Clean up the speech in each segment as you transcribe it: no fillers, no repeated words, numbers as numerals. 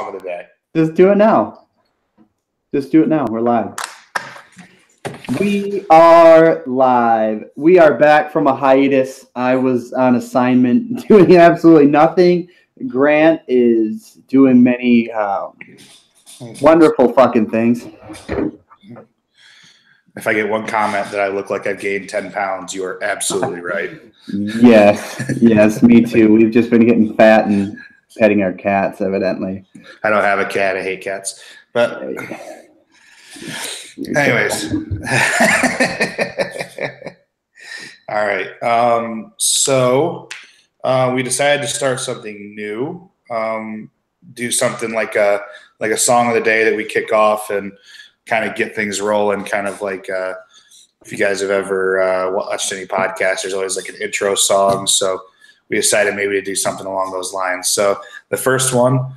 of the day. Just do it now. Just do it now. We're live. We are live. We are back from a hiatus. I was on assignment doing absolutely nothing. Grant is doing many wonderful fucking things. If I get one comment that I look like I've gained 10 pounds, you are absolutely right. Yes, me too. We've just been getting fat and petting our cats, evidently. I don't have a cat. I hate cats. But anyways. All right. So we decided to start something new. Do something like a song of the day that we kick off and kind of get things rolling, kind of like if you guys have ever watched any podcasts, there's always like an intro song. So we decided maybe to do something along those lines. So the first one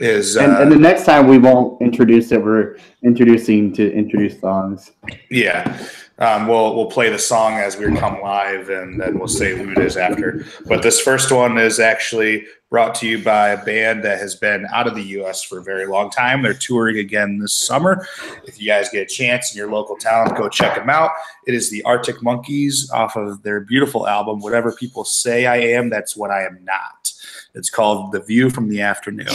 is and the next time we won't introduce it. We're introducing to introduce songs. Yeah. We'll play the song as we come live, and then we'll say who it is after. But this first one is actually brought to you by a band that has been out of the U.S. for a very long time. They're touring again this summer. If you guys get a chance in your local town, go check them out. It is the Arctic Monkeys off of their beautiful album, Whatever People Say I Am, That's What I Am Not. It's called The View from the Afternoon.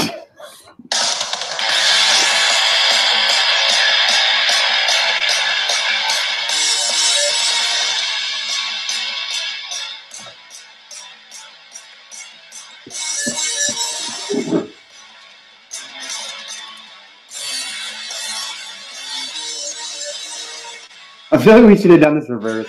I feel like we should have done this reverse.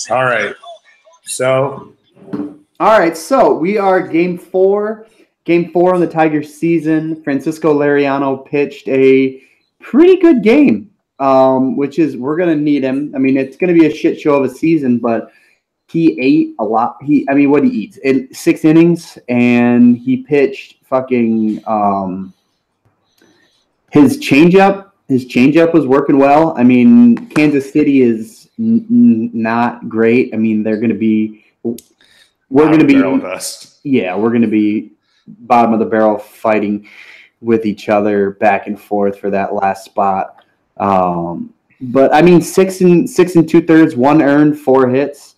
All right. So we are game four on the Tigers season. Francisco Liriano pitched a pretty good game, which is we're going to need him. I mean, it's going to be a shit show of a season, but he ate a lot. What he eats in 6 innings, and he pitched fucking his changeup. His changeup was working well. I mean, Kansas City is not great. I mean, we're going to be bottom of the barrel fighting with each other back and forth for that last spot. But I mean, 6 and 2/3, 1 earned, 4 hits,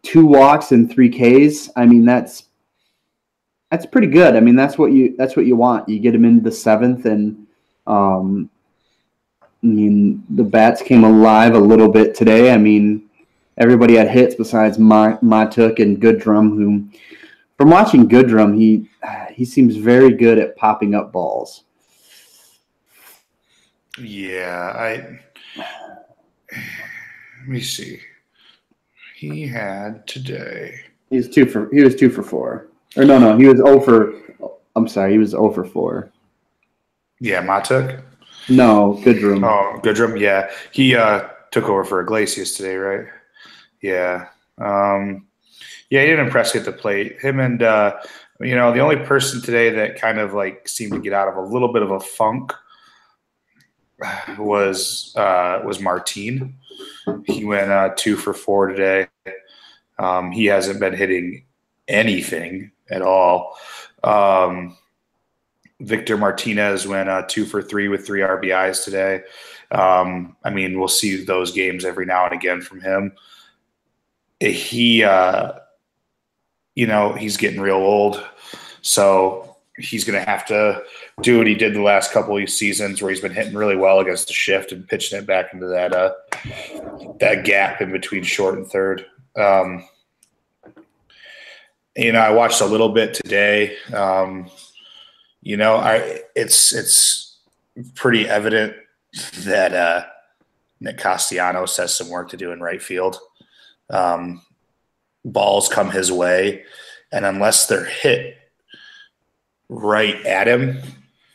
2 walks, and 3 Ks. I mean, that's pretty good. I mean, that's what you want. You get him into the 7th, and I mean, the bats came alive a little bit today. I mean, everybody had hits besides Matuk and Goodrum, who, from watching Goodrum, he seems very good at popping up balls. Yeah, let me see. He had today. He was 2 for 4. Or no, he was 0 for. I'm sorry, he was 0 for 4. Yeah, Matuk. No, Goodrum. Oh, Goodrum. Yeah, he took over for Iglesias today, right? Yeah. He didn't impress me at the plate. Him and the only person today that kind of like seemed to get out of a little bit of a funk was Martin. He went 2 for 4 today. He hasn't been hitting anything at all. Victor Martinez went 2 for 3 with 3 RBIs today. I mean, we'll see those games every now and again from him. He, he's getting real old, so he's going to have to do what he did the last couple of seasons where he's been hitting really well against the shift and pitching it back into that gap in between short and third. I watched a little bit today. It's pretty evident that Nick Castellanos has some work to do in right field. Balls come his way, and unless they're hit right at him,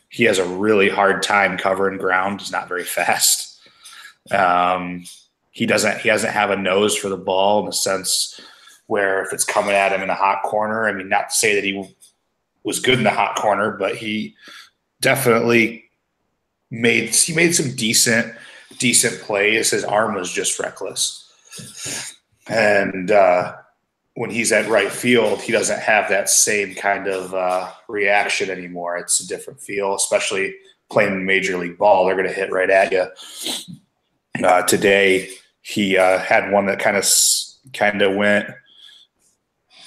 he has a really hard time covering ground. He's not very fast. He doesn't have a nose for the ball in the sense where if it's coming at him in a hot corner, I mean, not to say that he was good in the hot corner, but he definitely made some decent plays. His arm was just reckless. And when he's at right field, he doesn't have that same kind of reaction anymore. It's a different feel, especially playing Major League ball. They're going to hit right at you. Today, he had one that kind of went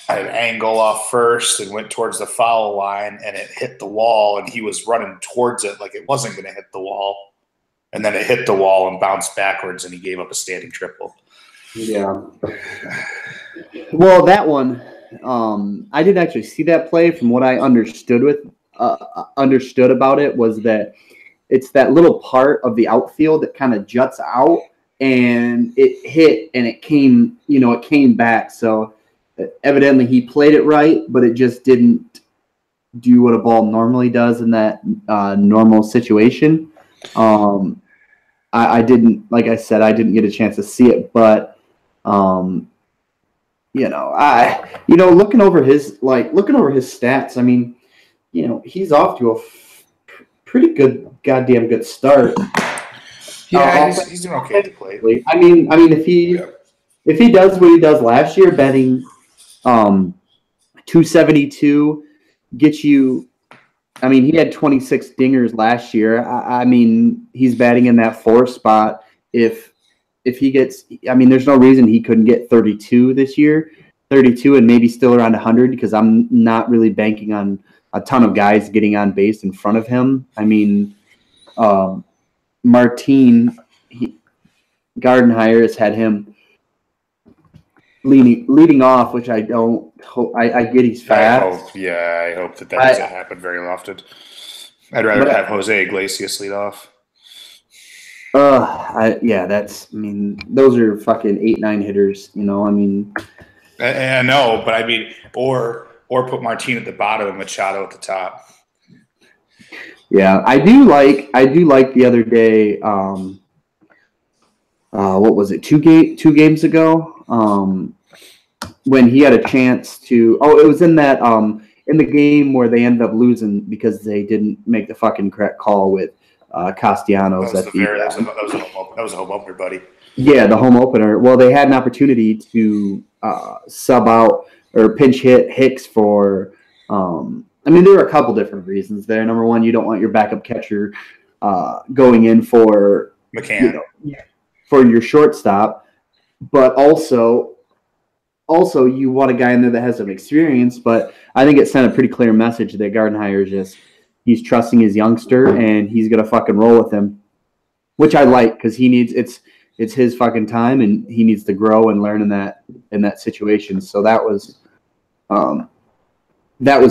at an angle off first and went towards the foul line, and it hit the wall, and he was running towards it like it wasn't going to hit the wall. And then it hit the wall and bounced backwards, and he gave up a standing triple. Yeah. Well, that one, I didn't actually see that play. From what I understood about it was that it's that little part of the outfield that kind of juts out, and it hit, and it came back. So evidently he played it right, but it just didn't do what a ball normally does in that normal situation. I didn't, like I said, I didn't get a chance to see it, but looking over his stats, I mean, he's off to a pretty goddamn good start. Yeah, he's doing okay at the plate. I mean, if he does what he does last year, betting 272 gets you. I mean, he had 26 dingers last year. I mean, he's batting in that 4 spot. If he gets, I mean, there's no reason he couldn't get 32 this year, 32 and maybe still around 100, because I'm not really banking on a ton of guys getting on base in front of him. I mean, Martin Gardenhire has had him leading off, which I don't hope. I get he's fast. I hope that doesn't happen very often. I'd rather have Jose Iglesias lead off. Those are fucking 8-9 hitters. I mean, I know, but I mean, or put Martin at the bottom and Machado at the top. Yeah, I do like the other day. What was it? 2 games ago. When he had a chance to. Oh, it was in that in the game where they ended up losing because they didn't make the fucking correct call with Castellanos. That was a home opener, buddy. Yeah, the home opener. Well, they had an opportunity to sub out or pinch hit Hicks for. I mean, there were a couple different reasons there. Number one, you don't want your backup catcher going in for McCann. For your shortstop, but also you want a guy in there that has some experience. But I think it sent a pretty clear message that Gardenhire he's trusting his youngster and he's gonna fucking roll with him, which I like because he needs it's his fucking time and he needs to grow and learn in that situation. So that was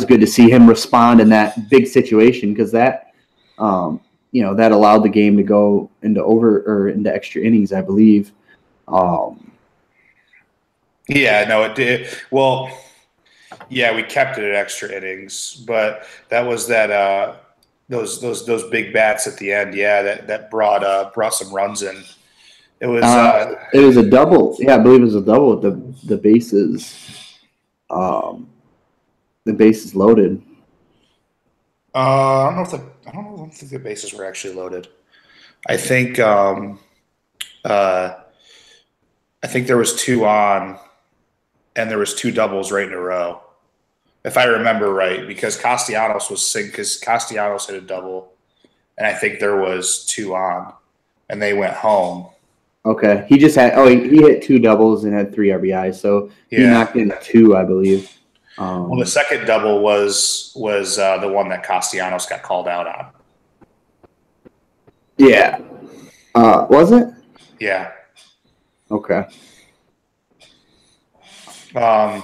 good to see him respond in that big situation because that that allowed the game to go into extra innings, I believe. It did. Well, yeah, we kept it at extra innings, but that was those big bats at the end. Yeah, that brought some runs in. It was a double. Yeah, I believe it was a double with the bases. The bases loaded. I don't think the bases were actually loaded. I think there was 2 on, and there was 2 doubles right in a row, if I remember right, because Castellanos Castellanos hit a double, and I think there was 2 on, and they went home. Okay, he just had he hit 2 doubles and had 3 RBIs, so he knocked in 2, I believe. Well, the second double was the one that Castellanos got called out on. Yeah. Was it? Yeah. Okay. I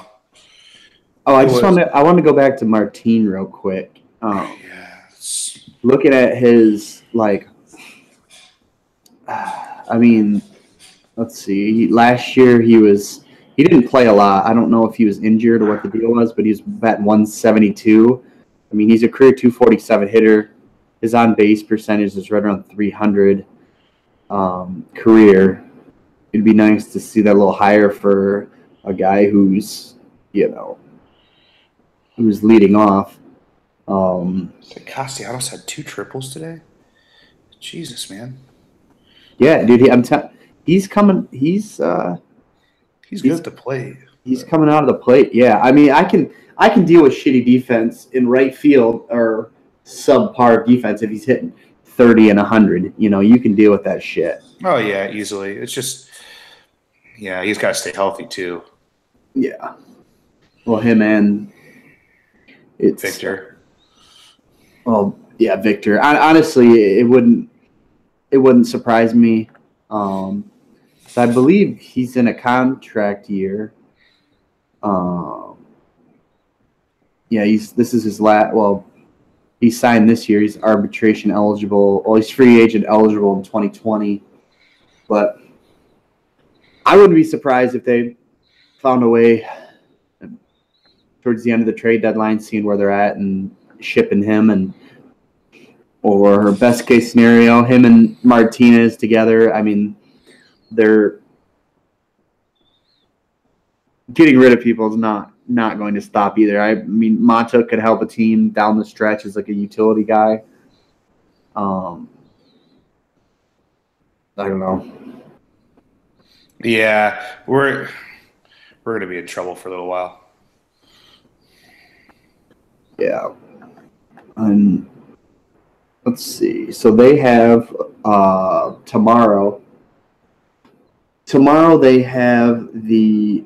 wanted to go back to Martin real quick. Looking at his I mean, let's see. Last year he didn't play a lot. I don't know if he was injured or what the deal was, but he's batting 172. I mean, he's a career 247 hitter. His on base percentage is right around 300 career. It'd be nice to see that a little higher for a guy who's leading off. Castellanos had 2 triples today. Jesus, man. Yeah, dude. He's coming. He's good at the plate. He's coming out of the plate. Yeah, I mean, I can deal with shitty defense in right field or subpar defense if he's hitting 30 and 100. You can deal with that shit. Oh yeah, easily. It's just, yeah, he's got to stay healthy too. Yeah. Well, him and Victor. Well, yeah, Victor. Honestly, it wouldn't surprise me. So I believe he's in a contract year. Yeah, this is his last. Well, he signed this year. He's arbitration eligible. Well, he's free agent eligible in 2020. But I wouldn't be surprised if they found a way towards the end of the trade deadline, seeing where they're at and shipping him, or best case scenario, him and Martinez together. I mean, they're getting rid of people is not going to stop either. I mean, Mata could help a team down the stretch as like a utility guy. I don't know. Yeah, we're going to be in trouble for a little while. Yeah. Let's see. So they have tomorrow. Tomorrow they have the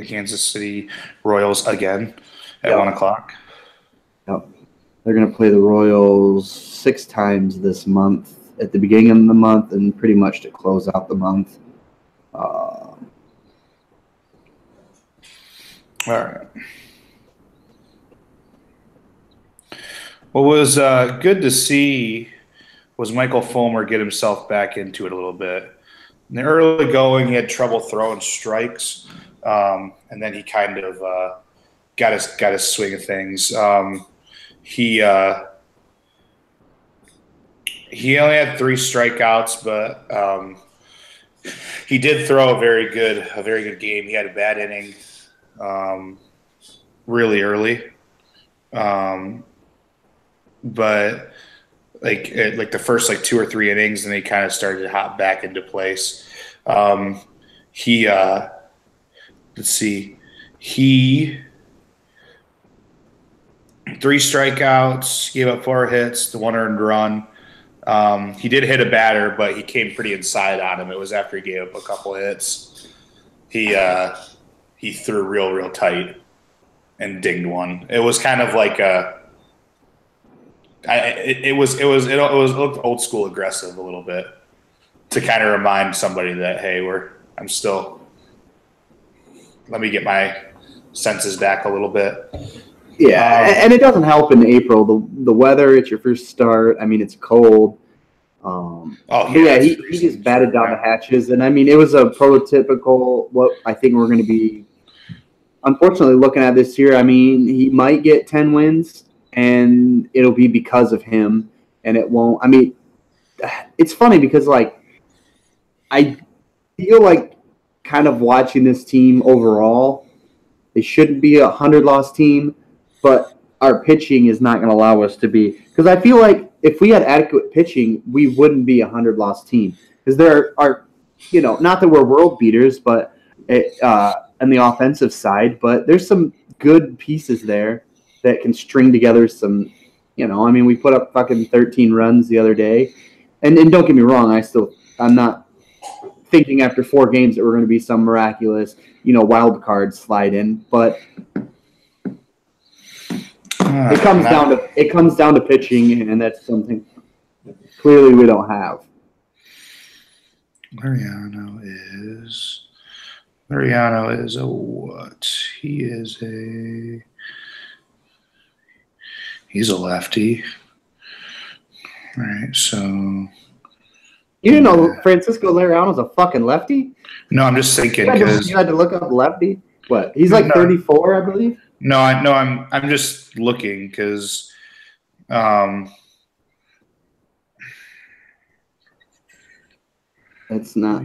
Kansas City Royals again at 1:00. Yep. They're going to play the Royals 6 times this month, at the beginning of the month and pretty much to close out the month. All right. What was good to see was Michael Fulmer get himself back into it a little bit. In the early going, he had trouble throwing strikes, and then he kind of got his swing of things. He only had 3 strikeouts, but he did throw a very good game. He had a bad inning really early, but like the first 2 or 3 innings, and he kind of started to hop back into place. Let's see, he 3 strikeouts, gave up 4 hits, the 1 earned run. He did hit a batter, but he came pretty inside on him. It was after he gave up a couple hits. He threw real tight and dinged one. It was kind of like it looked old school aggressive a little bit, to kind of remind somebody that, hey, let me get my senses back a little bit. Yeah, and it doesn't help in April. The weather, it's your first start. I mean, it's cold. He just batted down the hatches. And, I mean, it was a prototypical what I think we're going to be, unfortunately, looking at this year. I mean, he might get 10 wins, and it'll be because of him, and it won't. I mean, it's funny because, I feel like kind of watching this team overall, they shouldn't be a 100-loss team, but our pitching is not going to allow us to be. Because I feel like if we had adequate pitching, we wouldn't be a 100-loss team. Because there are, not that we're world beaters, but on the offensive side, but there's some good pieces there that can string together some, I mean, we put up fucking 13 runs the other day. And don't get me wrong, I'm not thinking after 4 games that we're going to be some miraculous, wild card slide in, but it comes down to pitching, and that's something clearly we don't have. Mariano is a what? He's a lefty. All right, so You didn't know Francisco Liriano's a fucking lefty? No, I'm just thinking because you had to look up lefty. What? He's like 34, I believe. No, I'm just looking because it's not.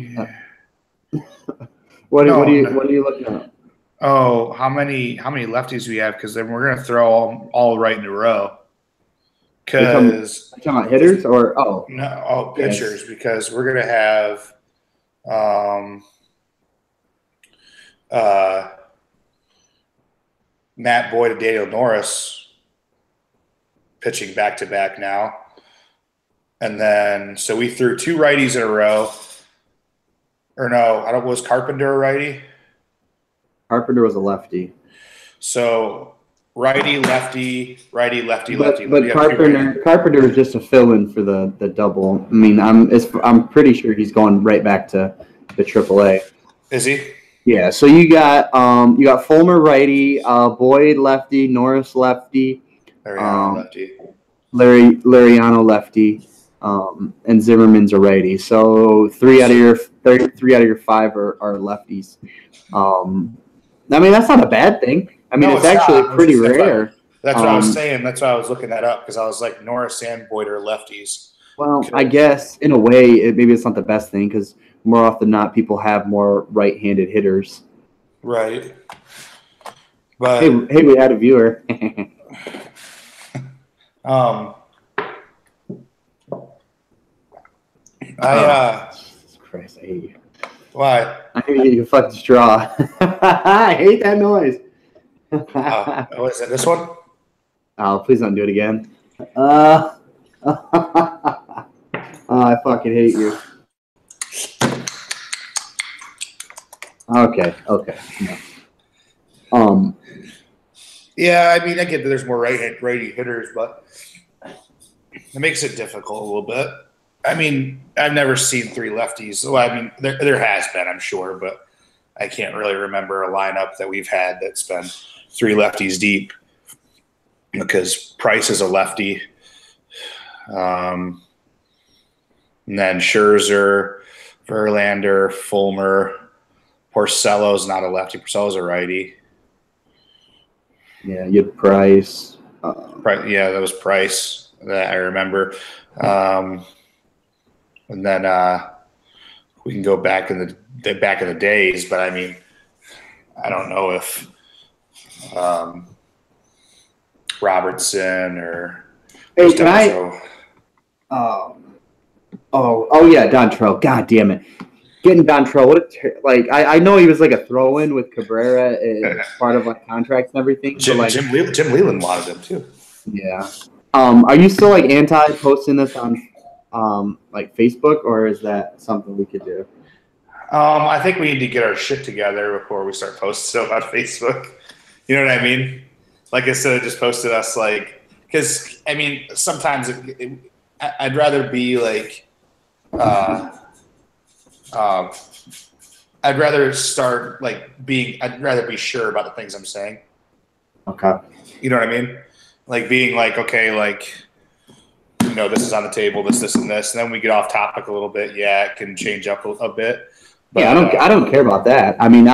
What are you looking at? Oh, how many lefties we have? Because then we're gonna throw all right in a row. Because talking about hitters or pitchers. Because we're gonna have Matt Boyd and Daniel Norris pitching back to back now, and then so we threw 2 righties in a row. Or no, I don't. Was Carpenter a righty? Carpenter was a lefty. So righty, lefty, righty, lefty, lefty. But Carpenter is just a fill-in for the double. I mean, I'm pretty sure he's going right back to the AAA. Is he? Yeah. So you got Fulmer righty, Boyd lefty, Norris lefty, Liriano lefty, and Zimmerman's a righty. So 3 out of your 5 are lefties. I mean, that's not a bad thing. I mean, it's actually pretty rare. That's what I was saying. That's why I was looking that up because I was like, Norris and Boyd are lefties. Well, I guess in a way, maybe it's not the best thing because more often than not, people have more right-handed hitters. Right. But hey, we had a viewer. Jesus Christ, I hate you. Why? I hate you fucking straw. I hate that noise. Is it this one? Oh, please don't do it again. I fucking hate you. Okay. No. Yeah, I mean, I get that there's more righty hitters, but it makes it difficult a little bit. I mean, I've never seen 3 lefties. Well, I mean, there has been, I'm sure, but I can't really remember a lineup that we've had that's been 3 lefties deep because Price is a lefty. And then Scherzer, Verlander, Fulmer, Porcello's not a lefty. Porcello's a righty. Yeah, you had Price. Yeah, that was Price that I remember. And then we can go back in the days, but I mean, I don't know if Robertson or hey, can I? Oh yeah, Dontrell. God damn it, getting Dontrell. What I know he was like a throw-in with Cabrera as part of like contracts and everything. Jim Leland wanted him too. Yeah. Are you still like anti posting this on like Facebook, or is that something we could do? I think we need to get our shit together before we start posting stuff on Facebook. You know what I mean? Like instead of just posting us like, because I mean sometimes I'd rather be like, I'd rather start like being. I'd rather be sure about the things I'm saying. Okay. You know what I mean? Like being like, okay, like, you know, this is on the table, this, and this, and then we get off topic a little bit. Yeah, it can change up a bit. But, yeah, I don't care about that. I mean,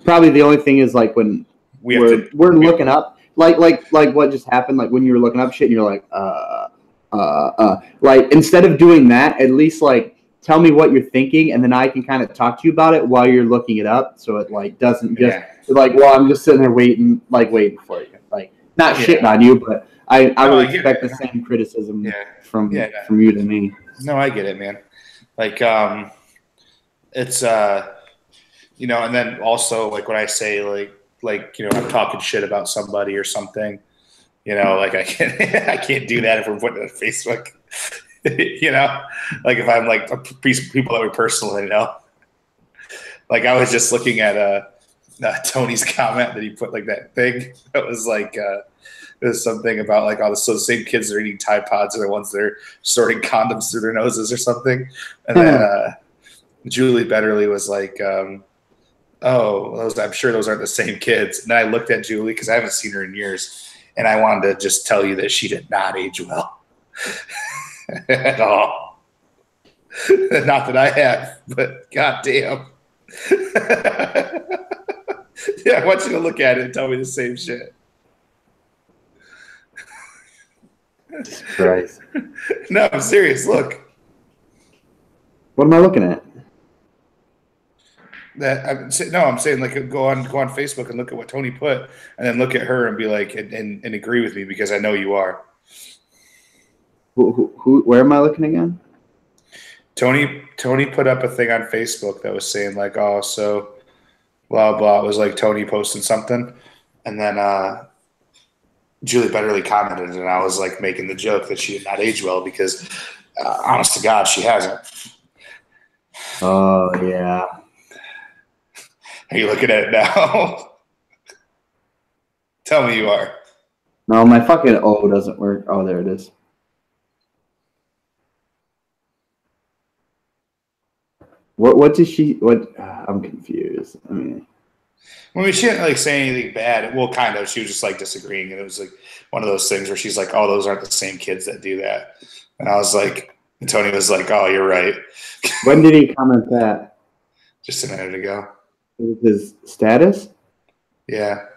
probably the only thing is like when we're looking up, like what just happened, like when you were looking up shit and you're like, like instead of doing that, at least like tell me what you're thinking, and then I can kind of talk to you about it while you're looking it up, so it like doesn't just like, well, I'm just sitting there waiting for you, like not shitting on you, but I would expect the same criticism from you to me. No, I get it, man. Like it's you know, and then also like when I say like you know I'm talking shit about somebody or something, you know, like I can't do that if we're putting it on Facebook. You know, like if I'm like a piece of people that we personally know. Like I was just looking at Tony's comment that he put like that thing that was like there's something about like all the same kids that are eating Tide Pods are the ones that are sorting condoms through their noses or something. And then Julie Betterly was like, I'm sure those aren't the same kids. And then I looked at Julie because I haven't seen her in years, and I wanted to just tell you that she did not age well at all. Not that I have, but goddamn. Yeah, I want you to look at it and tell me the same shit. Christ. No, I'm serious. Look. What am I looking at? I'm saying like go on Facebook and look at what Tony put, and then look at her and be like and agree with me because I know you are. Who? Where am I looking again? Tony put up a thing on Facebook that was saying like, oh, so blah blah. It was like Tony posted something, and then Julie Betterly commented, and I was like making the joke that she did not age well because, honest to God, she hasn't. Oh yeah. Are you looking at it now? Tell me you are. No, my fucking O doesn't work. Oh, there it is. What did she? What? I'm confused. I mean, she didn't like say anything bad. Well, kind of. She was just like disagreeing, and it was like one of those things where she's like, "Oh, those aren't the same kids that do that." And I was like, and Tony was like, "Oh, you're right." When did he comment that? Just a minute ago. His status? Yeah.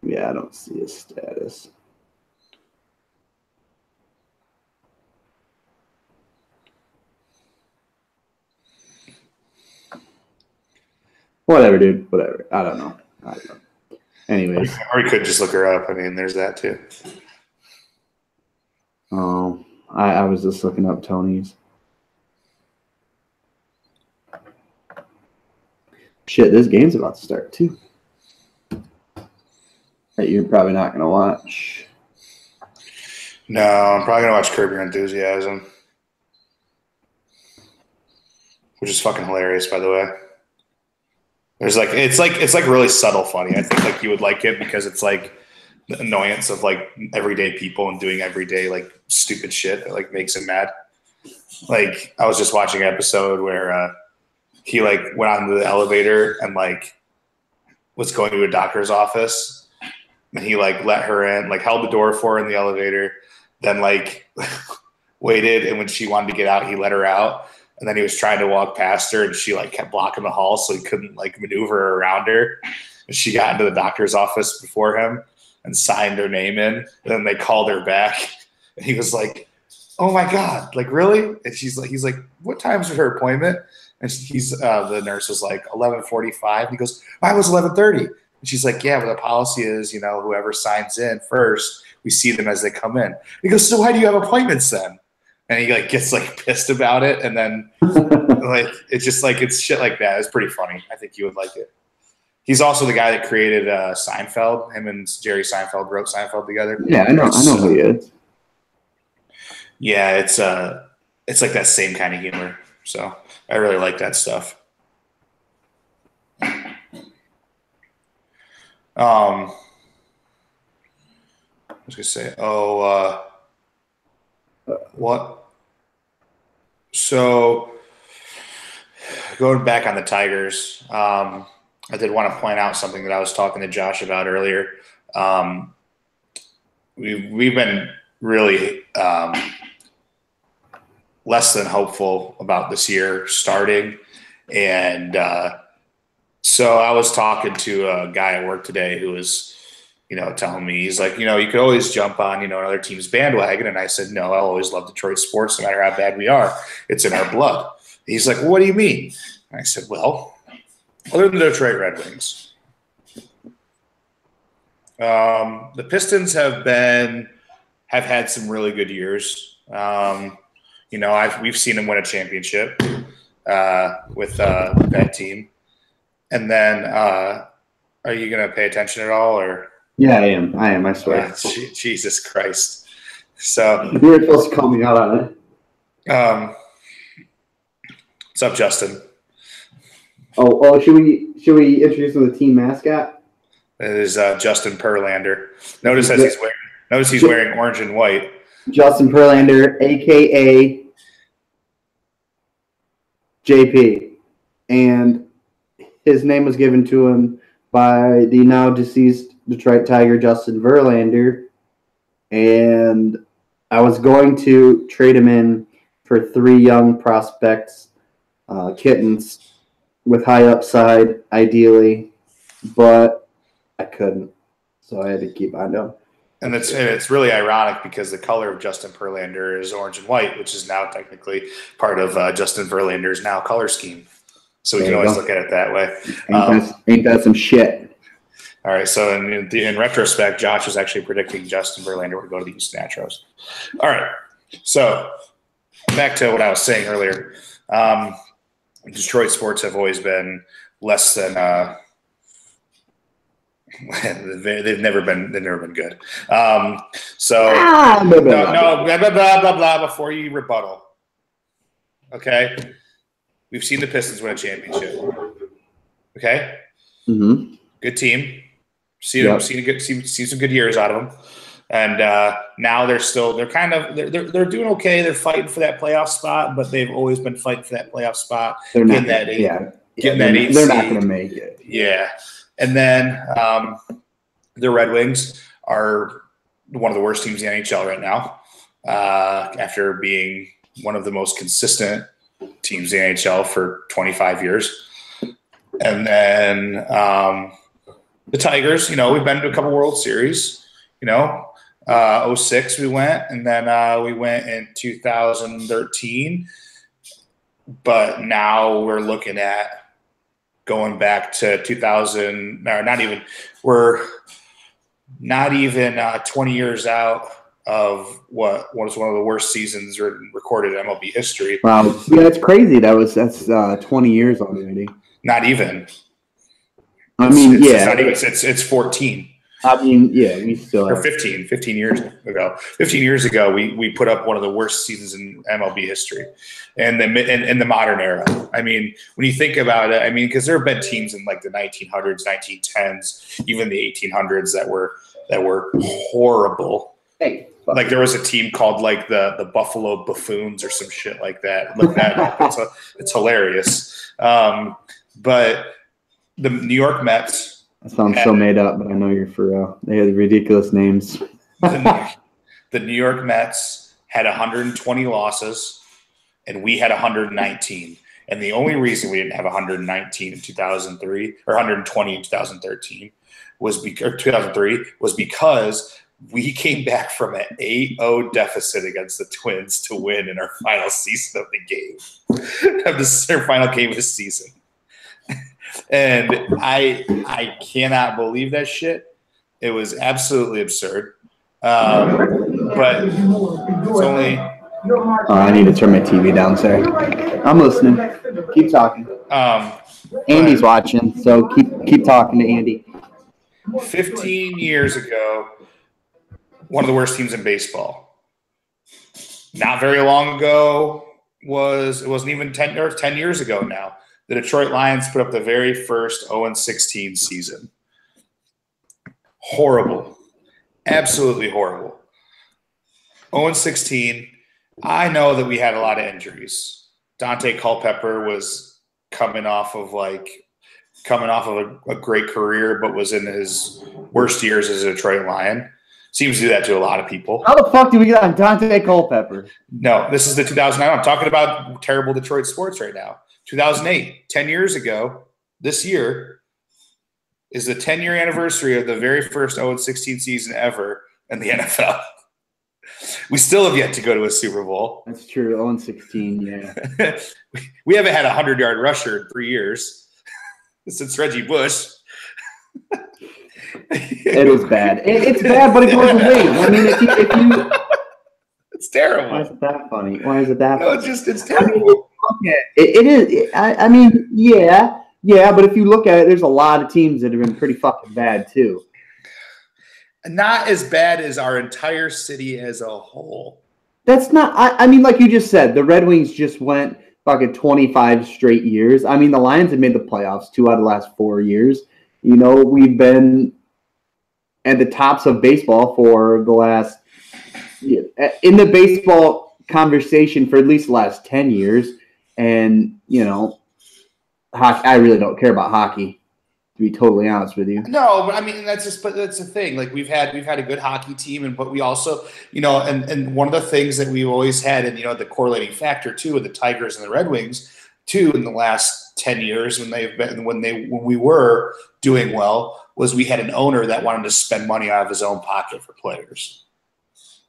Yeah, I don't see his status. Whatever, dude. Whatever. I don't know. Anyways. Or you could just look her up. I mean, there's that too. Oh, I was just looking up Tony's. Shit, this game's about to start too. That you're probably not going to watch. No, I'm probably going to watch Curb Your Enthusiasm. Which is fucking hilarious, by the way. There's like it's like really subtle funny. I think like you would like it because it's like the annoyance of like everyday people and doing everyday like stupid shit that like makes him mad. Like I was just watching an episode where he like went onto the elevator and like was going to a doctor's office, and he like let her in, like held the door for her in the elevator, then like waited, and when she wanted to get out, he let her out. And then he was trying to walk past her, and she like kept blocking the hall, so he couldn't like maneuver around her. And she got into the doctor's office before him and signed her name in. And then they called her back, and he was like, "Oh my God, like really?" And he's like, "What time's her appointment?" And the nurse was like 11:45. He goes, "Mine was 11:30." And she's like, "Yeah, but the policy is, whoever signs in first, we see them as they come in." He goes, "So why do you have appointments then?" And he like gets like pissed about it, and then like it's just like it's shit like that. It's pretty funny. I think you would like it. He's also the guy that created Seinfeld. Him and Jerry Seinfeld wrote Seinfeld together. Yeah, I know who he is. Yeah, it's like that same kind of humor. So I really like that stuff. I was gonna say, what? So going back on the Tigers, I did want to point out something that I was talking to Josh about earlier. We've been really less than hopeful about this year starting, and so I was talking to a guy at work today who was, telling me, he's like, you could always jump on, another team's bandwagon. And I said, no, I'll always love Detroit sports no matter how bad we are. It's in our blood. He's like, well, what do you mean? And I said, well, other than the Detroit Red Wings, the Pistons have had some really good years. We've seen them win a championship with that team. And then, are you going to pay attention at all, or? Yeah, I am. I swear. Jesus Christ! So you were supposed to call me out on it. What's up, Justin? Oh, should we introduce him to the team mascot? It is Justin Perlander. Notice he's wearing orange and white. Justin Perlander, aka JP, and his name was given to him by the now deceased Detroit Tiger Justin Verlander, and I was going to trade him in for 3 young prospects, kittens with high upside, ideally, but I couldn't, so I had to keep on going. And it's really ironic because the color of Justin Verlander is orange and white, which is now technically part of Justin Verlander's now color scheme. So we can always look at it that way. Ain't that some shit? All right. So in retrospect, Josh was actually predicting Justin Verlander would go to the Houston Astros. All right. So back to what I was saying earlier. Detroit sports have always been less than they've never been good. No, blah, blah, blah, blah, before you rebuttal. Okay, we've seen the Pistons win a championship. Okay, good team. Seen some good years out of them, and now they're doing okay. They're fighting for that playoff spot, but they've always been fighting for that playoff spot. They're not going to make it. Yeah. And then the Red Wings are one of the worst teams in the NHL right now, after being one of the most consistent teams in the NHL for 25 years. And then the Tigers, we've been to a couple World Series, 06 we went, and then we went in 2013. But now we're looking at going back to 2000, we're not even 20 years out of what was one of the worst seasons recorded in MLB history. Wow, yeah, that's crazy. That's 20 years already. Not even. It's 14. We still have. Or 15 years ago. 15 years ago, we put up one of the worst seasons in MLB history, and in the modern era. I mean, when you think about it, because there have been teams in like the 1900s, 1910s, even the 1800s that were horrible. Hey, like there was a team called like the Buffalo Buffoons or some shit like that. Look that up. It's hilarious. But the New York Mets. That sounds so made up, but I know you're for real. They had ridiculous names. The New York Mets had 120 losses, and we had 119. And the only reason we didn't have 119 in 2003 or 120 in 2013 was because 2003 was because we came back from an 8-0 deficit against the Twins to win in our final season of the game, their final game of the season. And I cannot believe that shit. It was absolutely absurd. But it's only. I need to turn my TV down, sir. I'm listening. Keep talking. Andy's watching, so keep talking to Andy. 15 years ago, one of the worst teams in baseball. Not very long ago it wasn't even 10 years ago now. The Detroit Lions put up the very first 0-16 season. Horrible. Absolutely horrible. 0-16. I know that we had a lot of injuries. Dante Culpepper was coming off of a great career, but was in his worst years as a Detroit Lion. Seems to do that to a lot of people. How the fuck do we get on Dante Culpepper? No, this is the 2009. I'm talking about terrible Detroit sports right now. 2008, 10 years ago, this year is the 10-year anniversary of the very first 0-16 season ever in the NFL. We still have yet to go to a Super Bowl. That's true, 0-16, yeah. We haven't had a 100-yard rusher in 3 years since Reggie Bush. It was bad. It's bad, but it goes away. If you it's terrible. Why is it that funny? Why is it that funny? No, it's terrible. It is. Yeah, but if you look at it, there's a lot of teams that have been pretty fucking bad too. Not as bad as our entire city as a whole. That's not. Like you just said, the Red Wings just went fucking 25 straight years. The Lions have made the playoffs 2 out of the last 4 years. We've been at the tops of baseball for the last in the baseball conversation for at least the last 10 years. And, hockey, I really don't care about hockey, to be totally honest with you. No, but I mean but that's the thing. Like we've had a good hockey team, but we also, and one of the things that we've always had, and the correlating factor too, with the Tigers and the Red Wings too, in the last 10 years when we were doing well, was we had an owner that wanted to spend money out of his own pocket for players.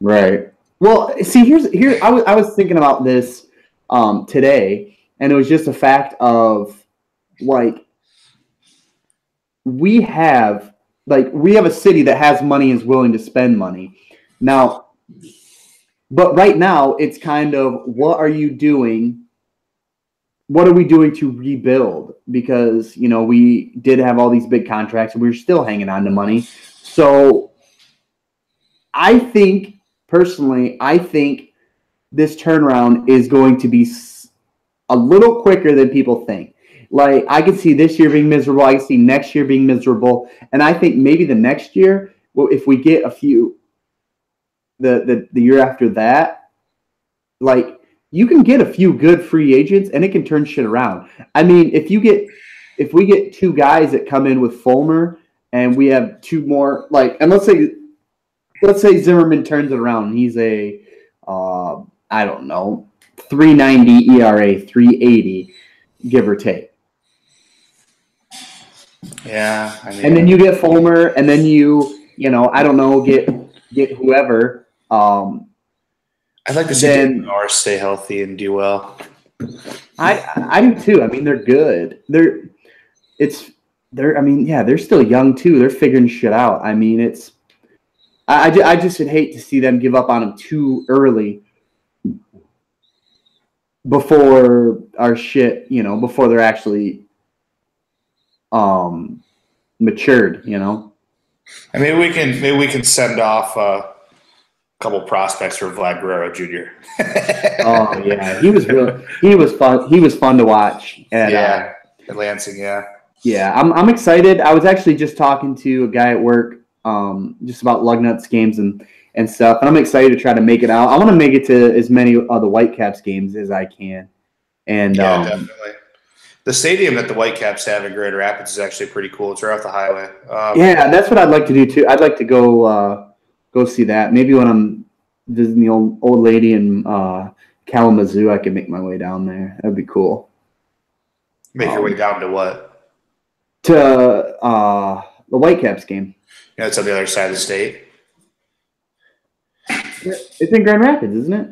Right. Well, see, here I was thinking about this today, and it was just a fact of like we have a city that has money and is willing to spend money. Now, but right now it's kind of what are you doing? What are we doing to rebuild? Because, we did have all these big contracts and we were still hanging on to money. So I think personally, this turnaround is going to be a little quicker than people think. Like, I could see this year being miserable. I could see next year being miserable. And I think maybe the next year, well, if we get a few, the year after that, like, you can get a few good free agents and it can turn shit around. I mean, if we get two guys that come in with Fulmer and we have two more, and let's say Zimmerman turns it around and he's a, I don't know, 3.90 ERA, 3.80, give or take. Yeah, I mean, and then you get Fulmer, and then I don't know, get whoever. I'd like to see Norris stay healthy and do well. I do too. I mean, they're good. They're still young too. They're figuring shit out. I mean, I just would hate to see them give up on them too early before our shit, before they're actually matured, I mean, maybe we can send off a couple prospects for Vlad Guerrero Jr. Oh yeah, he was fun. He was fun to watch. At Lansing, yeah. Yeah, I'm excited. I was actually just talking to a guy at work, just about Lugnuts games and stuff, and I'm excited to try to make it out. I want to make it to as many of the Whitecaps games as I can. And definitely. The stadium that the Whitecaps have in Grand Rapids is actually pretty cool. It's right off the highway. Yeah, that's what I'd like to do too. I'd like to go see that. Maybe when I'm visiting the old lady in Kalamazoo, I can make my way down there. That'd be cool. Make your way down to what? To the Whitecaps game. Yeah, it's on the other side of the state. It's in Grand Rapids, isn't it?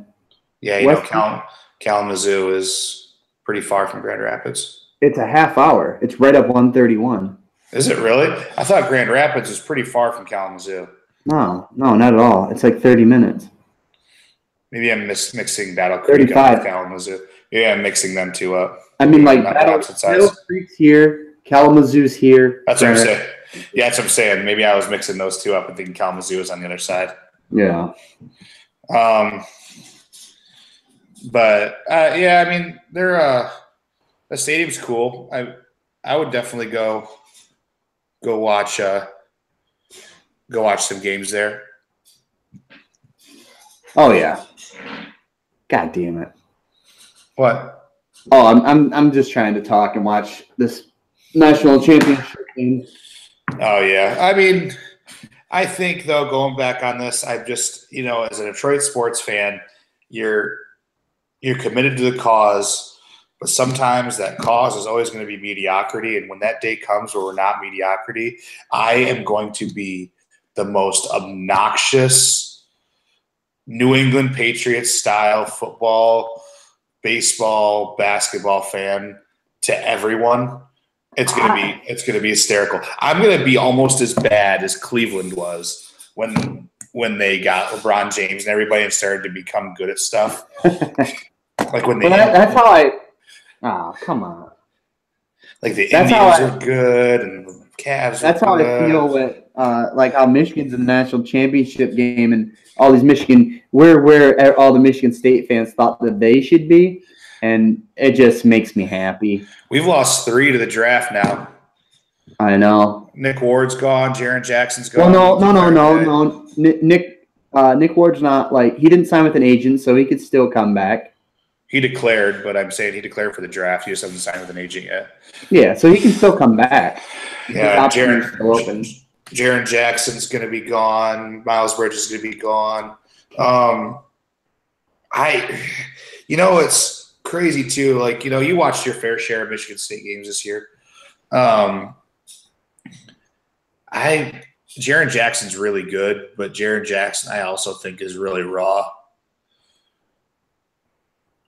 Yeah, Kalamazoo is pretty far from Grand Rapids. It's a half hour. It's right up 131. Is it really? I thought Grand Rapids was pretty far from Kalamazoo. No, not at all. It's like 30 minutes. Maybe I'm mixing Battle Creek with Kalamazoo. Yeah, I'm mixing them two up. I mean, like Battle Creek's here, Kalamazoo's here. That's what I'm saying. Yeah, that's what I'm saying. Maybe I was mixing those two up and thinking Kalamazoo was on the other side. Yeah. But I mean, the stadium's cool. I would definitely go watch some games there. Oh yeah. God damn it. What? Oh, I'm just trying to talk and watch this national championship game. Oh yeah. I mean, I think though, going back on this, I've just, as a Detroit sports fan, you're committed to the cause, but sometimes that cause is always going to be mediocrity. And when that day comes where we're not mediocrity, I am going to be the most obnoxious New England Patriots style football, baseball, basketball fan to everyone. It's gonna be hysterical. I'm gonna be almost as bad as Cleveland was when they got LeBron James and everybody started to become good at stuff. Like when they that's how I. Oh, come on. Like the Indians are good and the Cavs. That's how I feel with like how Michigan's in the national championship game and all these Michigan where all the Michigan State fans thought that they should be, and it just makes me happy. We've lost 3 to the draft now. I know. Nick Ward's gone. Jaren Jackson's gone. Well, no. Nick Ward's not he didn't sign with an agent, so he could still come back. He declared, but I'm saying he declared for the draft. He just hasn't signed with an agent yet. Yeah, so he can still come back. Yeah, Jaren Jackson's going to be gone. Miles Bridges is going to be gone. It's crazy too. Like, you watched your fair share of Michigan State games this year. Jaren Jackson's really good, but Jaren Jackson I also think is really raw.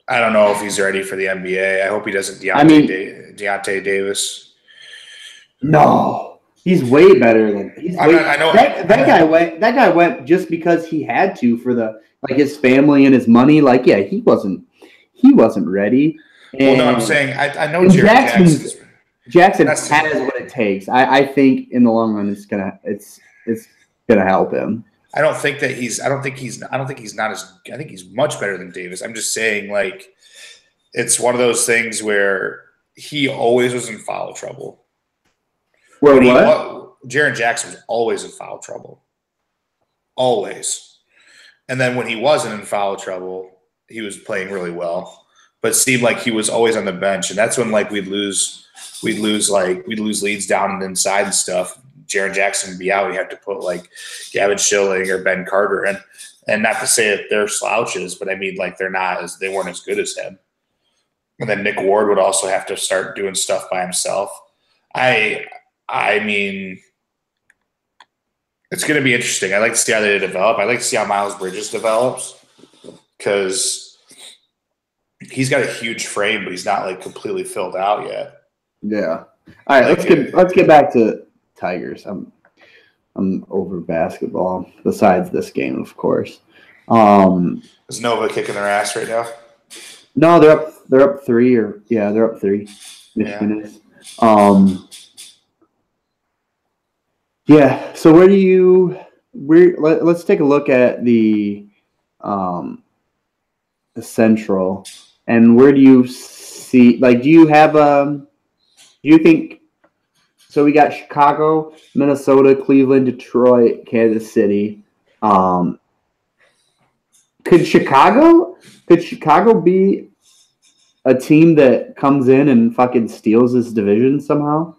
I don't know if he's ready for the NBA. I hope he doesn't Deontay Davis. No, he's way better than I know that guy went. That guy went just because he had to for his family and his money. Like, yeah, he wasn't ready. And, well, no, I'm saying I know Jackson has what it takes. I think in the long run it's gonna help him. I think he's much better than Davis. I'm just saying, like, it's one of those things where he always was in foul trouble. Jaren Jackson was always in foul trouble. Always. And then when he wasn't in foul trouble, he was playing really well. But it seemed like he was always on the bench. And that's when, like, we'd lose leads down and inside and stuff. Jaren Jackson would be out. You have to put, like, Gavin Schilling or Ben Carter in. And not to say that they're slouches, but I mean, like, they weren't as good as him. And then Nick Ward would also have to start doing stuff by himself. I mean, it's going to be interesting. I like to see how they develop. I like to see how Miles Bridges develops because he's got a huge frame, but he's not, like, completely filled out yet. Yeah. All right, let's get back to Tigers. I'm over basketball. Besides this game, of course. Is Nova kicking their ass right now? No, they're up 3 they're up 3. Michigan is. Yeah. So let's take a look at the Central, and where do you see? Like, do you think? So we got Chicago, Minnesota, Cleveland, Detroit, Kansas City. Could Chicago be a team that comes in and fucking steals this division somehow?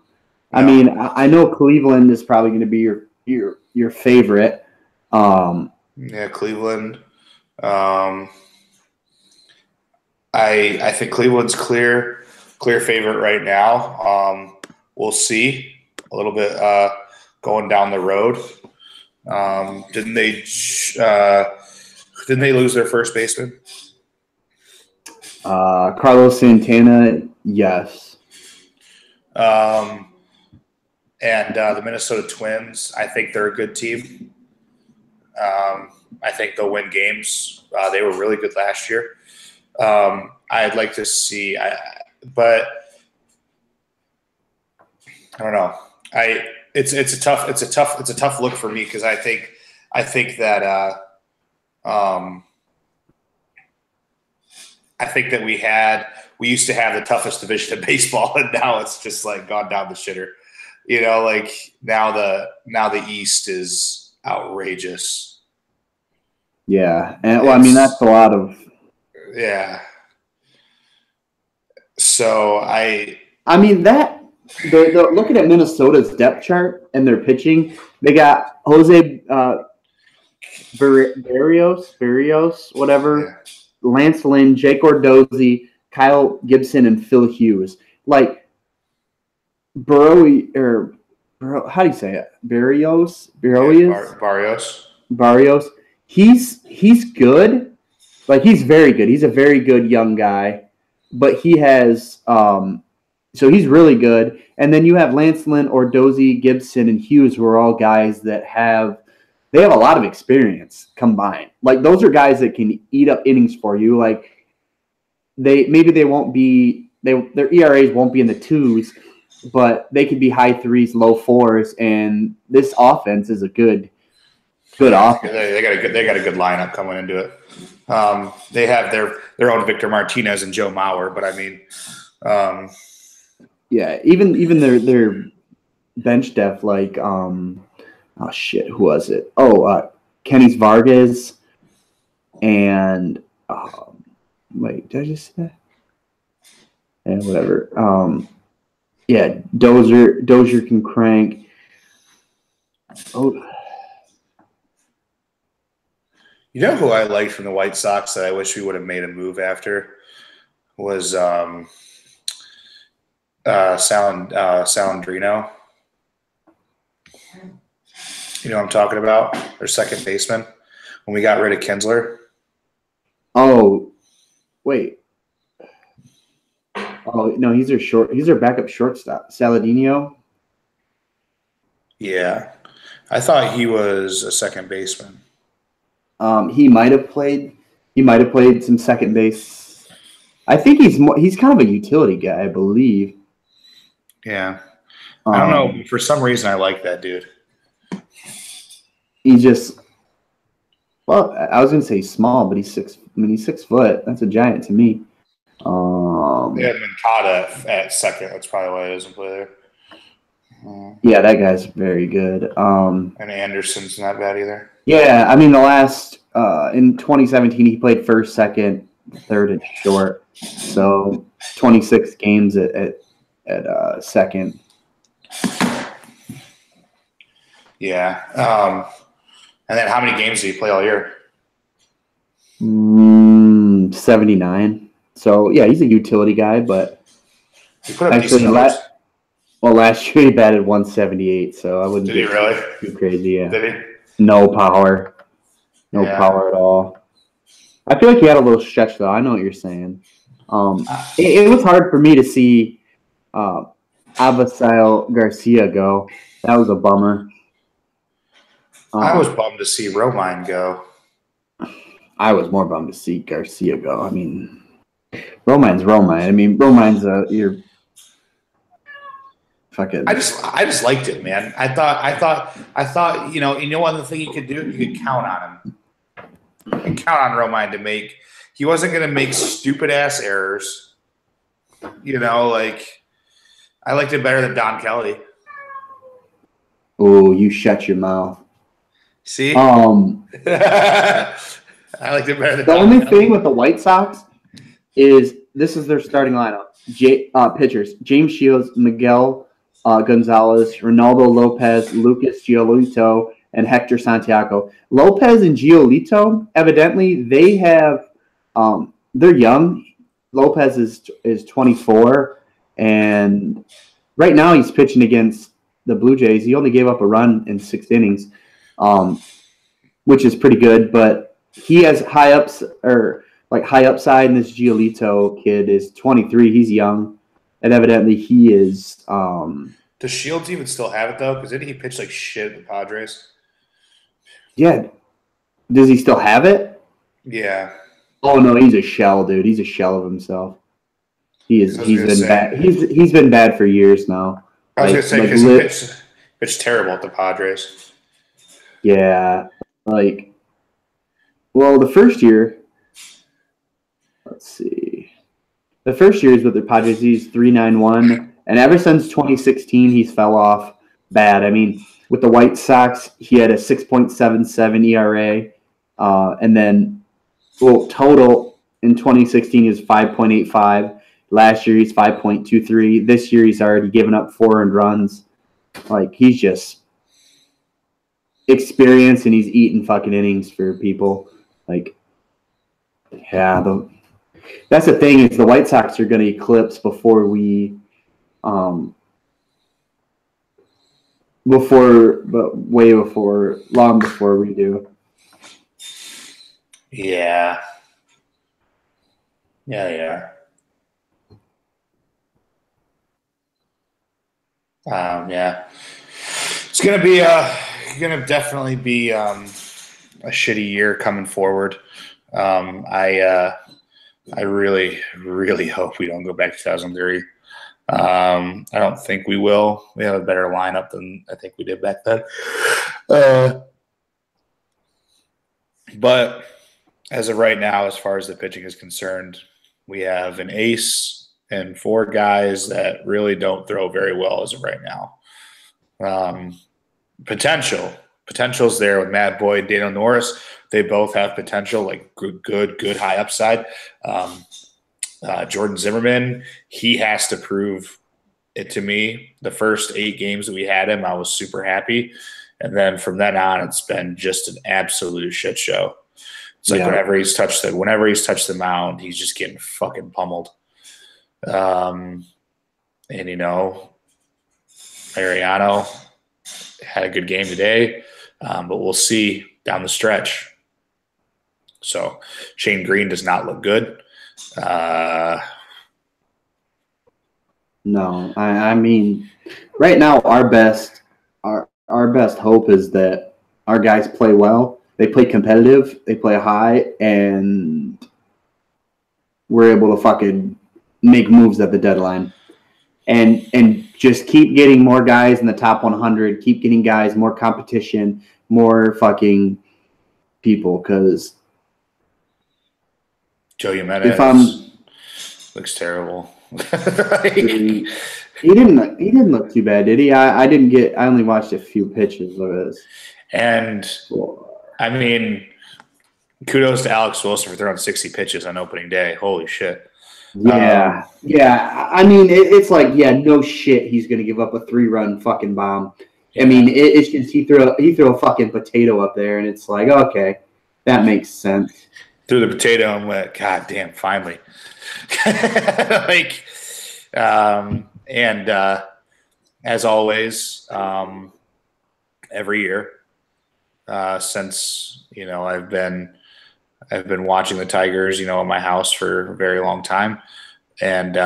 No. I mean, I know Cleveland is probably going to be your favorite. Yeah, Cleveland. I think Cleveland's clear favorite right now. We'll see a little bit going down the road. Didn't they lose their first baseman? Carlos Santana, yes. And the Minnesota Twins, I think they're a good team. I think they'll win games. They were really good last year. I'd like to see, but I don't know. It's a tough look for me because I think that we used to have the toughest division of baseball, and now it's just, like, gone down the shitter. Like, now the East is outrageous. Yeah, and I mean that's a lot of. Yeah. So I mean that. They're looking at Minnesota's depth chart and their pitching. They got Jose Barrios, whatever, yeah. Lance Lynn, Jake Ordozzi, Kyle Gibson, and Phil Hughes. Like, how do you say it? Barrios. He's good. Like, he's very good. He's a very good young guy, but he has so he's really good. And then you have Lance Lynn, Ordozzi, Gibson, and Hughes, who are all guys that have a lot of experience combined. Like, those are guys that can eat up innings for you. Like, their ERAs won't be in the 2s, but they could be high 3s, low 4s, and this offense is a good offense. They got a good lineup coming into it. They have their own Victor Martinez and Joe Mauer, but I mean, yeah, even their bench depth, like who was it? Kenny Vargas and wait, did I just say that? And whatever. Yeah, Dozier can crank. Oh, You know who I liked from the White Sox that I wish we would have made a move after was Salandrino. You know what I'm talking about? Their second baseman when we got rid of Kinsler. oh, wait. Oh no, he's their backup shortstop, Saladino. Yeah, I thought he was a second baseman. He might have played. He might have played some second base. I think he's kind of a utility guy, I believe. Yeah, I don't know. For some reason, I like that dude. He's just. Well, I was gonna say small, but he's 6 foot. That's a giant to me. They have Mancada at second. That's probably why he doesn't play there. Yeah, that guy's very good. And Anderson's not bad either. Yeah, I mean the last in 2017 he played first, second, third, and short. So 26 games at second. Yeah. And then how many games did he play all year? 79. So yeah, he's a utility guy, but he put up decent numbers. Last year he batted 178, so I wouldn't. Did he really? Too crazy, yeah. Did he? No power. No power at all. I feel like he had a little stretch, though. I know what you're saying. It was hard for me to see Avisail Garcia go. That was a bummer. I was bummed to see Romine go. I was more bummed to see Garcia go. I mean, Romine's Romine. I mean, Romine's your fucking. I just liked it, man. I thought, you know one other thing you could do, you could count on him. You can count on Romine to make. He wasn't going to make stupid ass errors. You know, like I liked it better than Don Kelly. Oh, you shut your mouth. See, I liked it better than the only thing with the White Sox is this is their starting lineup. Pitchers: James Shields, Miguel Gonzalez, Ronaldo Lopez, Lucas Giolito, and Hector Santiago. Lopez and Giolito, evidently, they have they're young. Lopez is 24, and right now he's pitching against the Blue Jays. He only gave up a run in 6 innings, which is pretty good. But he has high upside, and this Giolito kid is 23. He's young, and evidently he is. Does Shields even still have it though? Because didn't he pitch like shit at the Padres? Yeah. Does he still have it? Yeah. Oh no, he's a shell, dude. He's a shell of himself. He's been bad. He's been bad for years now. I was gonna say because he pitched terrible at the Padres. Yeah, the first year. Let's see. The first year is with the Padres. He's 3.91, and ever since 2016, he's fell off bad. I mean, with the White Sox, he had a 6.77 ERA, and then total in 2016 is 5.85. Last year he's 5.23. This year he's already given up 4 earned runs. He's just experienced and he's eating fucking innings for people. That's the thing is the White Sox are going to eclipse before we, long before we do. Yeah. Yeah. Yeah. It's gonna definitely be a shitty year coming forward. I really, really hope we don't go back to 2003. I don't think we will. We have a better lineup than I think we did back then. But as of right now, as far as the pitching is concerned, we have an ace and 4 guys that really don't throw very well as of right now. Potential's there with Matt Boyd, Daniel Norris. They both have potential, like good high upside. Jordan Zimmerman, he has to prove to me, the first 8 games that we had him, I was super happy. And then from then on, it's been just an absolute shit show. It's like whenever he's touched the mound, he's just getting fucking pummeled. And Mariano had a good game today, but we'll see down the stretch. So Shane Green does not look good. No, I mean, right now our best hope is that our guys play well. They play competitive. They play high, and we're able to fucking make moves at the deadline, and just keep getting more guys in the top 100. Keep getting guys, more competition, more fucking people. Because Joe Jimenez looks terrible. he didn't look too bad, did he? I only watched a few pitches of his. And I mean, kudos to Alex Wilson for throwing 60 pitches on opening day. Holy shit. Yeah. I mean, it's like, no shit, he's gonna give up a 3-run fucking bomb. I mean, it's just he threw a fucking potato up there, and it's like, okay, that makes sense. Threw the potato and went, God damn, finally. As always, every year since I've been watching the Tigers, in my house for a very long time, and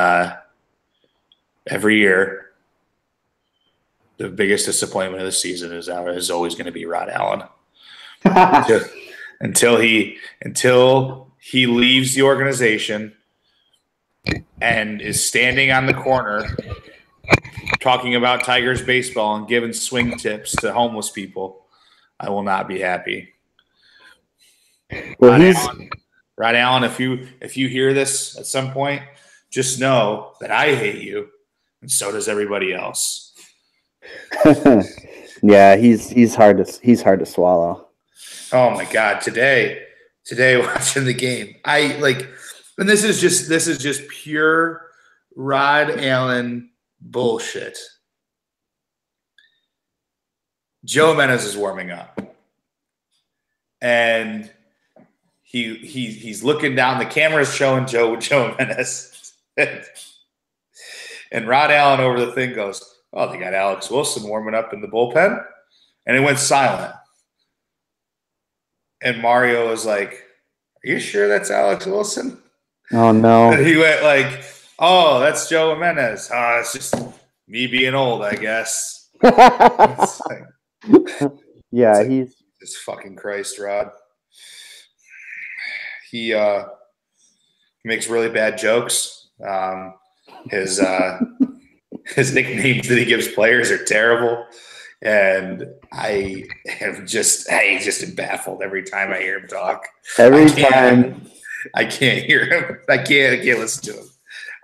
every year the biggest disappointment of the season is always going to be Rod Allen. until he leaves the organization and is standing on the corner talking about Tigers baseball and giving swing tips to homeless people, I will not be happy. Well, Rod Allen, if you hear this at some point, just know that I hate you, and so does everybody else. Yeah, he's hard to swallow. Oh my God! Today watching the game, and this is just pure Rod Allen bullshit. Joe Jimenez is warming up, and he's looking down. The camera's showing Joe Jimenez, and Rod Allen over the thing goes, "Oh, they got Alex Wilson warming up in the bullpen," and it went silent. And Mario was like, "Are you sure that's Alex Wilson?" Oh no! And he went like, "Oh, that's Joe Jimenez. It's just me being old, I guess." Yeah, he's just fucking Christ, Rod. He makes really bad jokes. His nicknames that he gives players are terrible, and I just am baffled every time I hear him talk. I can't hear him. I can't listen to him.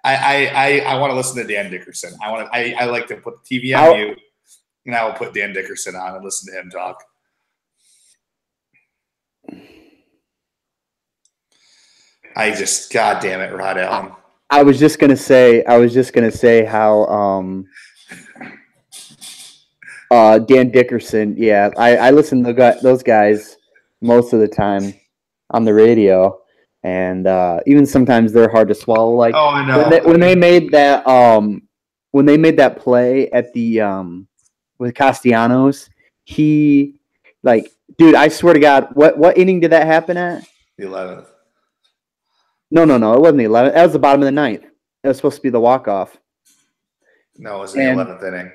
I want to listen to Dan Dickerson. I like to put the TV on mute, and I will put Dan Dickerson on and listen to him talk. God damn it, Rod Allen. I was just gonna say how Dan Dickerson. Yeah, I listen to those guys most of the time on the radio, and even sometimes they're hard to swallow. Like, oh, I know. when they made that play at the with Castellanos, dude, I swear to God, what inning did that happen at? The 11th. No, it wasn't the 11th. That was the bottom of the 9th. That was supposed to be the walk-off. No, it was the 11th inning.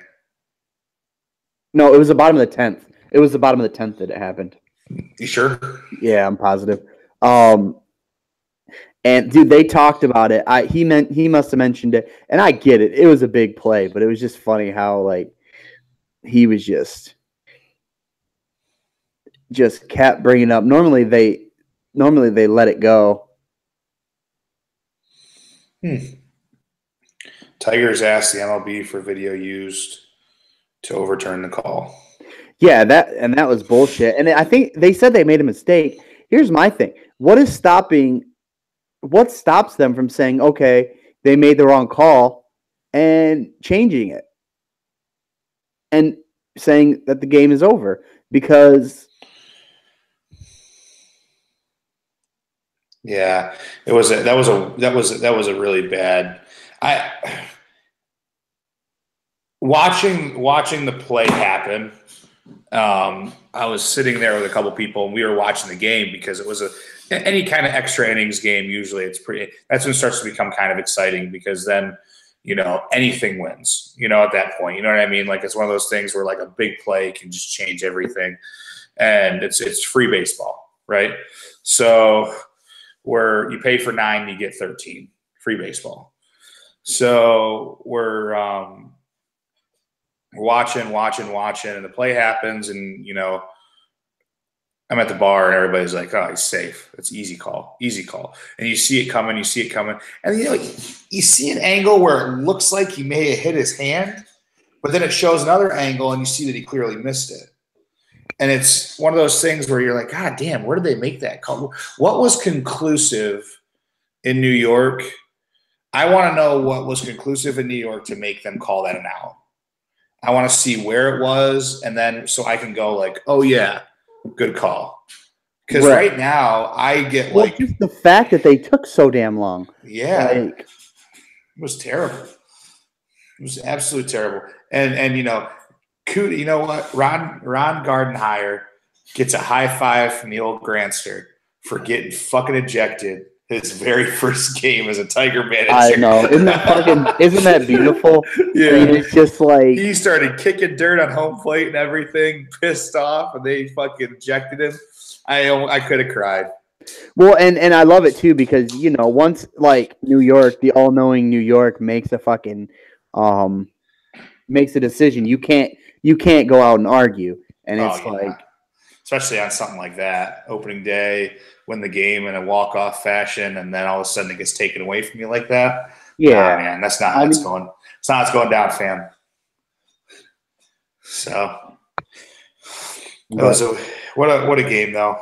No, it was the bottom of the 10th. It was the bottom of the 10th that it happened. You sure? Yeah, I'm positive. And dude, they talked about it. He must have mentioned it, and I get it. It was a big play, but it was just funny how he was just kept bringing up. Normally they let it go. Tigers asked the MLB for video used to overturn the call. Yeah, that was bullshit. And I think they said they made a mistake. Here's my thing. What stops them from saying, okay, they made the wrong call. and changing it and saying that the game is over because yeah, that was a really bad. Watching the play happen. I was sitting there with a couple people, and we were watching the game because it was any kind of extra innings game. Usually, that's when it starts to become kind of exciting because then anything wins. At that point, you know what I mean? Like it's one of those things where like a big play can just change everything, and it's free baseball, right? So where you pay for 9, you get 13, free baseball. So we're watching, and the play happens, and I'm at the bar, and everybody's like, "Oh, he's safe. It's easy call," and you see it coming, and you see an angle where it looks like he may have hit his hand, but then it shows another angle, and you see that he clearly missed it. And it's one of those things where you're like, God damn, where did they make that call? What was conclusive in New York? I want to know what was conclusive in New York to make them call that an out. I want to see where it was, and then so I can go like, oh, yeah, good call. Because right now I get just the fact that they took so damn long. Yeah. It was terrible. It was absolutely terrible. And you know what? Ron Gardenhire gets a high five from the old Grandster for getting fucking ejected his very first game as a Tiger manager. I know. Isn't that beautiful? Yeah. I mean, it's just like he started kicking dirt on home plate and everything, pissed off, and they fucking ejected him. I could have cried. Well, and I love it too because once like New York, the all-knowing New York makes a fucking makes a decision, you can't go out and argue, and it's like, especially on something like that, opening day, win the game in a walk-off fashion, and then all of a sudden it gets taken away from you like that. Yeah, man, that's not how it's going. It's not how it's going down, fam. So, what a game though.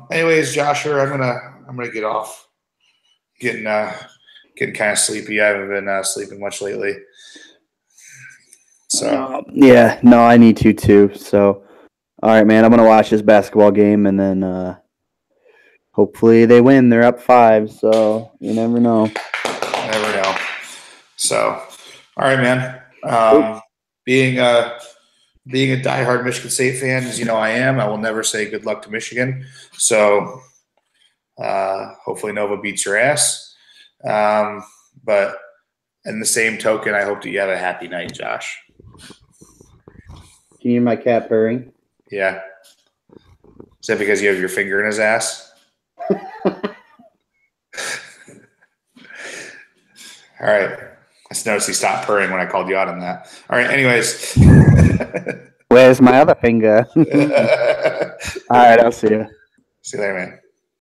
Anyways, Joshua, I'm gonna get off. Getting kind of sleepy. I haven't been sleeping much lately. So yeah, no, I need to too. So, all right, man, I'm gonna watch this basketball game, and then hopefully they win. They're up 5, so you never know. So, all right, man. Being a diehard Michigan State fan, as you know I am, I will never say good luck to Michigan. So, hopefully Nova beats your ass. But in the same token, I hope that you have a happy night, Josh. Can you hear my cat purring? Yeah. Is that because you have your finger in his ass? All right. I just noticed he stopped purring when I called you out on that. All right. Anyways. Where's my other finger? All right. I'll see you. See you later, man.